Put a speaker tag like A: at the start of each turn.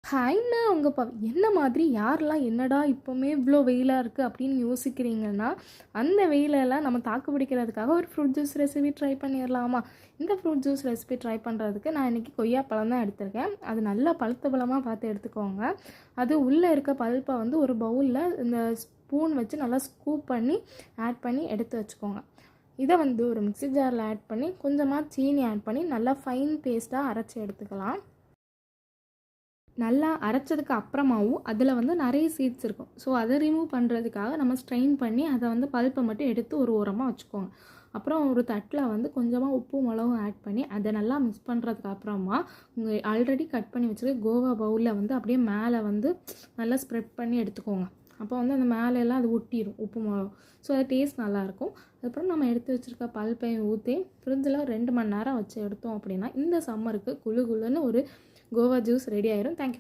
A: ஹாய்ண்ணா உங்கள் என்ன மாதிரி யாரெல்லாம் என்னடா இப்போவுமே இவ்வளோ வெயிலாக இருக்குது அப்படின்னு யோசிக்கிறீங்கன்னா, அந்த வெயிலெல்லாம் நம்ம தாக்கு பிடிக்கிறதுக்காக ஒரு ஃப்ரூட் ஜூஸ் ரெசிபி ட்ரை பண்ணிடலாமா? இந்த ஃப்ரூட் ஜூஸ் ரெசிபி ட்ரை பண்ணுறதுக்கு நான் இன்றைக்கி கொய்யாப்பழம் தான் எடுத்திருக்கேன். அது நல்லா பழுத்த பழமாக பார்த்து எடுத்துக்கோங்க. அது உள்ளே இருக்க பல்ப்பை வந்து ஒரு பவுலில் இந்த ஸ்பூன் வச்சு நல்லா ஸ்கூப் பண்ணி ஆட் பண்ணி எடுத்து வச்சுக்கோங்க. இதை வந்து ஒரு மிக்ஸி ஜாரில் ஆட் பண்ணி கொஞ்சமாக சீனி ஆட் பண்ணி நல்லா ஃபைன் பேஸ்ட்டாக அரைச்சி எடுத்துக்கலாம். நல்லா அரைச்சதுக்கு அப்புறமாவும் அதில் வந்து நிறைய சீட்ஸ் இருக்கும். ஸோ அதை ரிமூவ் பண்ணுறதுக்காக நம்ம ஸ்ட்ரெயின் பண்ணி அதை வந்து பல்ப்பை மட்டும் எடுத்து ஒரு ஓரமாக வச்சுக்கோங்க. அப்புறம் ஒரு தட்டில் வந்து கொஞ்சமாக உப்பு மிளகும் ஆட் பண்ணி அதை நல்லா மிக்ஸ் பண்ணுறதுக்கு அப்புறமா உங்கள் ஆல்ரெடி கட் பண்ணி வச்சுருக்க கோவா பவுலில் வந்து அப்படியே மேலே வந்து நல்லா ஸ்ப்ரெட் பண்ணி எடுத்துக்கோங்க. அப்போ வந்து அந்த மேலெல்லாம் அது ஒட்டிடும் உப்பு மிளகும். ஸோ அது டேஸ்ட் நல்லாயிருக்கும். அதுக்கப்புறம் நம்ம எடுத்து வச்சுருக்க பல்ப்பையும் ஊற்றி ஃப்ரிட்ஜில் 2 மணி நேரம் வச்சு எடுத்தோம் அப்படின்னா இந்த சம்மருக்கு குளு குளுன்னு ஒரு கோவா ஜூஸ் ரெடி ஆயிரும். தேங்க்யூ.